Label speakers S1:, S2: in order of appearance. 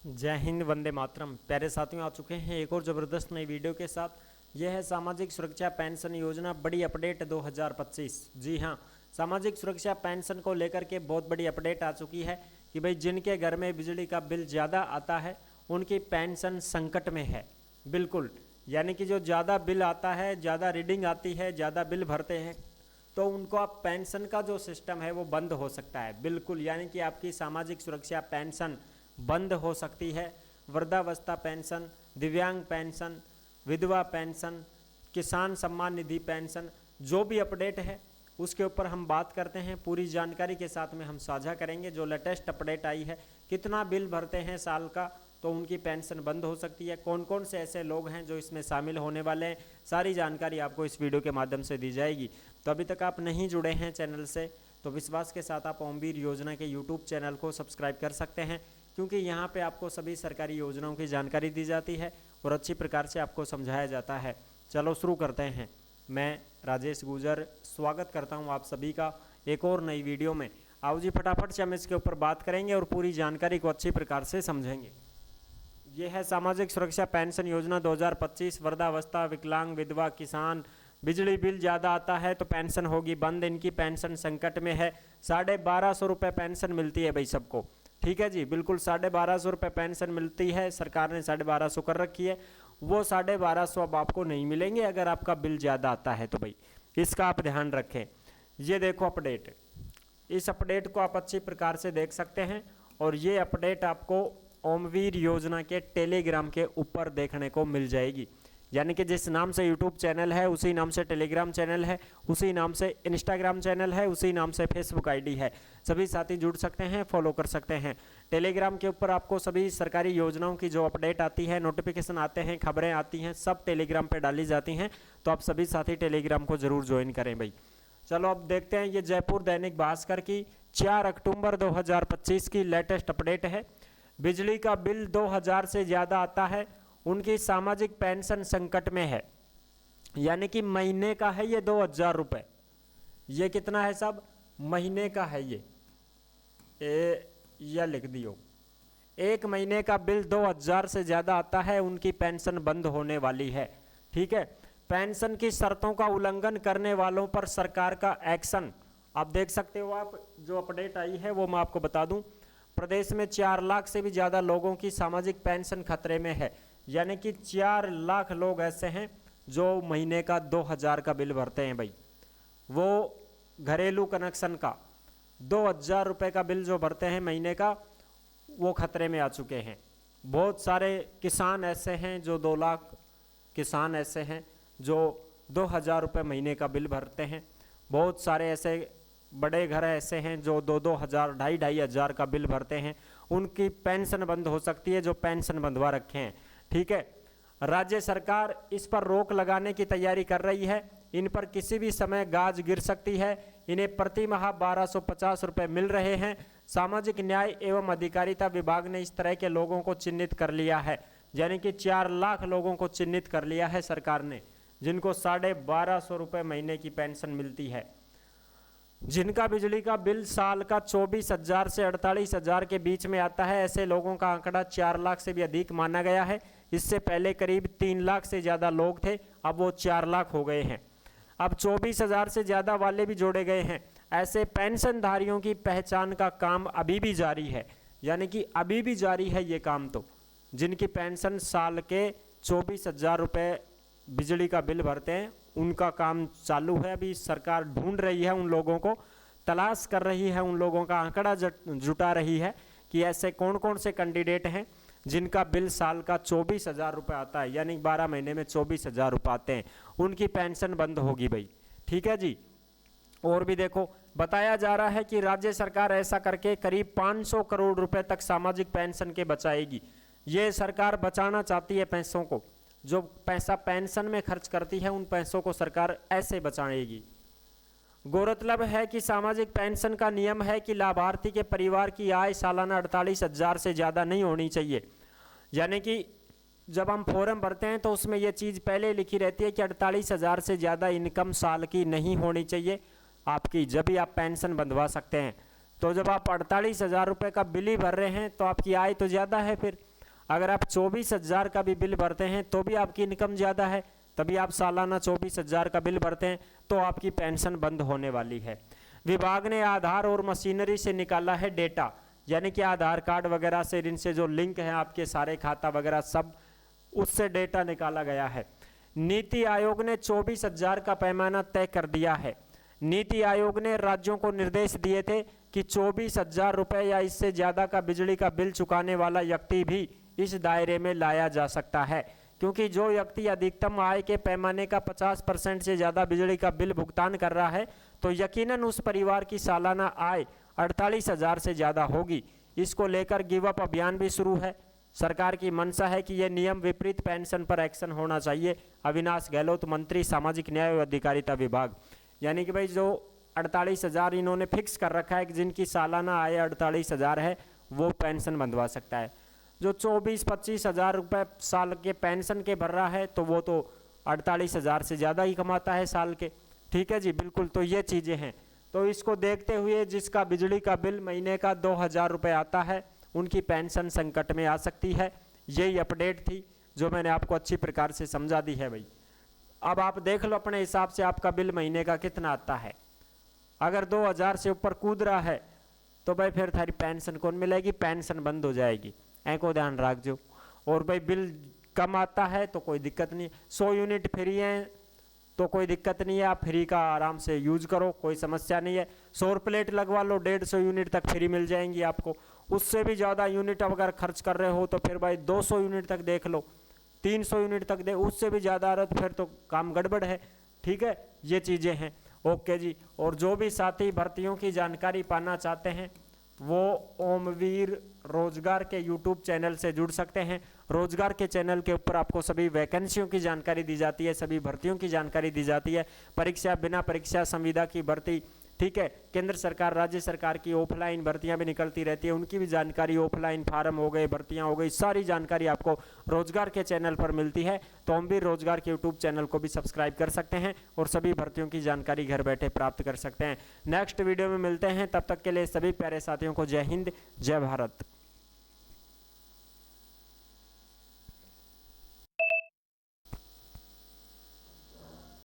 S1: जय हिंद, वंदे मातरम। प्यारे साथियों, आ चुके हैं एक और ज़बरदस्त नई वीडियो के साथ। यह है सामाजिक सुरक्षा पेंशन योजना बड़ी अपडेट 2025। जी हाँ, सामाजिक सुरक्षा पेंशन को लेकर के बहुत बड़ी अपडेट आ चुकी है कि भाई जिनके घर में बिजली का बिल ज़्यादा आता है उनकी पेंशन संकट में है। बिल्कुल, यानी कि जो ज़्यादा बिल आता है, ज़्यादा रीडिंग आती है, ज़्यादा बिल भरते हैं तो उनको आप पेंशन का जो सिस्टम है वो बंद हो सकता है। बिल्कुल, यानी कि आपकी सामाजिक सुरक्षा पेंशन बंद हो सकती है। वृद्धावस्था पेंशन, दिव्यांग पेंशन, विधवा पेंशन, किसान सम्मान निधि पेंशन, जो भी अपडेट है उसके ऊपर हम बात करते हैं। पूरी जानकारी के साथ में हम साझा करेंगे। जो लेटेस्ट अपडेट आई है, कितना बिल भरते हैं साल का तो उनकी पेंशन बंद हो सकती है, कौन कौन से ऐसे लोग हैं जो इसमें शामिल होने वाले हैं, सारी जानकारी आपको इस वीडियो के माध्यम से दी जाएगी। तो अभी तक आप नहीं जुड़े हैं चैनल से तो विश्वास के साथ आप ओमवीर योजना के यूट्यूब चैनल को सब्सक्राइब कर सकते हैं, क्योंकि यहाँ पे आपको सभी सरकारी योजनाओं की जानकारी दी जाती है और अच्छी प्रकार से आपको समझाया जाता है। चलो शुरू करते हैं। मैं राजेश गुजर स्वागत करता हूँ आप सभी का एक और नई वीडियो में। आओ जी, फटाफट से हम इसके ऊपर बात करेंगे और पूरी जानकारी को अच्छी प्रकार से समझेंगे। यह है सामाजिक सुरक्षा पेंशन योजना 2025। वृद्धावस्था, विकलांग, विधवा, किसान, बिजली बिल ज़्यादा आता है तो पेंशन होगी बंद। इनकी पेंशन संकट में है। 1250 रुपये पेंशन मिलती है भाई सबको। ठीक है जी, बिल्कुल 1250 रुपये पेंशन मिलती है। सरकार ने 1250 कर रखी है। वो 1250 अब आपको नहीं मिलेंगे अगर आपका बिल ज़्यादा आता है तो भाई इसका आप ध्यान रखें। ये देखो अपडेट, इस अपडेट को आप अच्छी प्रकार से देख सकते हैं और ये अपडेट आपको ओमवीर योजना के टेलीग्राम के ऊपर देखने को मिल जाएगी। यानी कि जिस नाम से यूट्यूब चैनल है उसी नाम से टेलीग्राम चैनल है, उसी नाम से इंस्टाग्राम चैनल है, उसी नाम से फेसबुक आईडी है। सभी साथी जुड़ सकते हैं, फॉलो कर सकते हैं। टेलीग्राम के ऊपर आपको सभी सरकारी योजनाओं की जो अपडेट आती है, नोटिफिकेशन आते हैं, खबरें आती हैं, सब टेलीग्राम पर डाली जाती हैं। तो आप सभी साथी टेलीग्राम को ज़रूर ज्वाइन करें भाई। चलो अब देखते हैं, ये जयपुर दैनिक भास्कर की 4 अक्टूबर 2025 की लेटेस्ट अपडेट है। बिजली का बिल 2000 से ज़्यादा आता है, उनकी सामाजिक पेंशन संकट में है। यानी कि महीने का है ये 2000 रुपये। ये कितना है साहब? महीने का है ये। या लिख दियो, एक महीने का बिल 2000 से ज़्यादा आता है, उनकी पेंशन बंद होने वाली है। ठीक है, पेंशन की शर्तों का उल्लंघन करने वालों पर सरकार का एक्शन। आप देख सकते हो, आप जो अपडेट आई है वो मैं आपको बता दूं। प्रदेश में 4 लाख से भी ज़्यादा लोगों की सामाजिक पेंशन खतरे में है। यानी कि 4 लाख लोग ऐसे हैं जो महीने का 2000 का बिल भरते हैं भाई। वो घरेलू कनेक्शन का 2000 रुपये का बिल जो भरते हैं महीने का, वो खतरे में आ चुके हैं। बहुत सारे किसान ऐसे हैं जो 2 लाख किसान ऐसे हैं जो 2000 रुपये महीने का बिल भरते हैं। बहुत सारे ऐसे बड़े घर ऐसे हैं जो 2-2 हज़ार, 2,500 हज़ार का बिल भरते हैं। उनकी पेंशन बंद हो सकती है जो पेंशन बंधवा रखे हैं। ठीक है, राज्य सरकार इस पर रोक लगाने की तैयारी कर रही है। इन पर किसी भी समय गाज गिर सकती है। इन्हें प्रति माह 1250 रुपये मिल रहे हैं। सामाजिक न्याय एवं अधिकारिता विभाग ने इस तरह के लोगों को चिन्हित कर लिया है। यानी कि 4 लाख लोगों को चिन्हित कर लिया है सरकार ने, जिनको 1250 रुपये महीने की पेंशन मिलती है। जिनका बिजली का बिल साल का 24,000 से 48,000 के बीच में आता है, ऐसे लोगों का आंकड़ा 4 लाख से भी अधिक माना गया है। इससे पहले करीब 3 लाख से ज़्यादा लोग थे, अब वो 4 लाख हो गए हैं। अब 24,000 से ज़्यादा वाले भी जोड़े गए हैं। ऐसे पेंशनधारियों की पहचान का काम अभी भी जारी है। यानी कि अभी भी जारी है ये काम। तो जिनकी पेंशन साल के 24,000 रुपये बिजली का बिल भरते हैं, उनका काम चालू है। अभी सरकार ढूंढ रही है उन लोगों को, तलाश कर रही है उन लोगों का आंकड़ा जुटा रही है कि ऐसे कौन कौन से कैंडिडेट हैं जिनका बिल साल का 24,000 रुपये आता है। यानी 12 महीने में 24,000 रुपये आते हैं, उनकी पेंशन बंद होगी भाई। ठीक है जी। और भी देखो, बताया जा रहा है कि राज्य सरकार ऐसा करके करीब 500 करोड़ रुपए तक सामाजिक पेंशन के बचाएगी। ये सरकार बचाना चाहती है पैसों को। जो पैसा पेंशन में खर्च करती है उन पैसों को सरकार ऐसे बचाएगी। गौरतलब है कि सामाजिक पेंशन का नियम है कि लाभार्थी के परिवार की आय सालाना 48,000 से ज़्यादा नहीं होनी चाहिए। यानी कि जब हम फॉर्म भरते हैं तो उसमें यह चीज़ पहले लिखी रहती है कि 48,000 से ज़्यादा इनकम साल की नहीं होनी चाहिए आपकी, जब भी आप पेंशन बंधवा सकते हैं। तो जब आप 48,000 रुपये का बिल ही भर रहे हैं तो आपकी आय तो ज़्यादा है, फिर अगर आप 24,000 का भी बिल भरते हैं तो भी आपकी इनकम ज़्यादा है, तभी आप सालाना 24,000 का बिल भरते हैं तो आपकी पेंशन बंद होने वाली है। विभाग ने आधार और मशीनरी से निकाला है डेटा, यानी कि आधार कार्ड वगैरह से, इनसे जो लिंक है आपके सारे खाता वगैरह सब, उससे डेटा निकाला गया है। नीति आयोग ने 24,000 का पैमाना तय कर दिया है। नीति आयोग ने राज्यों को निर्देश दिए थे कि 24,000 रुपये या इससे ज़्यादा का बिजली का बिल चुकाने वाला व्यक्ति भी इस दायरे में लाया जा सकता है, क्योंकि जो व्यक्ति अधिकतम आय के पैमाने का 50% से ज़्यादा बिजली का बिल भुगतान कर रहा है तो यकीनन उस परिवार की सालाना आय 48,000 से ज़्यादा होगी। इसको लेकर गिव अप अभियान भी शुरू है। सरकार की मंशा है कि यह नियम विपरीत पेंशन पर एक्शन होना चाहिए। अविनाश गहलोत, मंत्री सामाजिक न्याय और अधिकारिता विभाग। यानी कि भाई जो 48,000 इन्होंने फिक्स कर रखा है कि जिनकी सालाना आय 48,000 है वो पेंशन बंधवा सकता है। जो 24-25 हज़ार रुपये साल के पेंशन के भर रहा है तो वो तो 48,000 से ज़्यादा ही कमाता है साल के। ठीक है जी, बिल्कुल। तो ये चीज़ें हैं, तो इसको देखते हुए जिसका बिजली का बिल महीने का 2,000 रुपये आता है उनकी पेंशन संकट में आ सकती है। यही अपडेट थी जो मैंने आपको अच्छी प्रकार से समझा दी है भाई। अब आप देख लो अपने हिसाब से आपका बिल महीने का कितना आता है। अगर 2,000 से ऊपर कूद रहा है तो भाई फिर थारी पेंशन कौन मिलेगी, पेंशन बंद हो जाएगी, ऐको ध्यान रख जो। और भाई बिल कम आता है तो कोई दिक्कत नहीं, 100 यूनिट फ्री हैं तो कोई दिक्कत नहीं है, आप फ्री का आराम से यूज करो, कोई समस्या नहीं है। सौर प्लेट लगवा लो, 150 यूनिट तक फ्री मिल जाएंगी आपको। उससे भी ज़्यादा यूनिट अगर खर्च कर रहे हो तो फिर भाई 200 यूनिट तक देख लो, 300 यूनिट तक दे, उससे भी ज़्यादा आ रहा तो फिर तो काम गड़बड़ है। ठीक है, ये चीज़ें हैं। ओके जी। और जो भी साथी भर्तियों की जानकारी पाना चाहते हैं वो ओमवीर रोजगार के यूट्यूब चैनल से जुड़ सकते हैं। रोजगार के चैनल के ऊपर आपको सभी वैकेंसियों की जानकारी दी जाती है, सभी भर्तियों की जानकारी दी जाती है, परीक्षा, बिना परीक्षा संविदा की भर्ती। ठीक है, केंद्र सरकार, राज्य सरकार की ऑफलाइन भर्तियां भी निकलती रहती है, उनकी भी जानकारी, ऑफलाइन फार्म हो गए, भर्तियां हो गई, सारी जानकारी आपको रोजगार के चैनल पर मिलती है। तो हम भी रोजगार के यूट्यूब चैनल को भी सब्सक्राइब कर सकते हैं और सभी भर्तियों की जानकारी घर बैठे प्राप्त कर सकते हैं। नेक्स्ट वीडियो में मिलते हैं, तब तक के लिए सभी प्यारे साथियों को जय हिंद, जय भारत।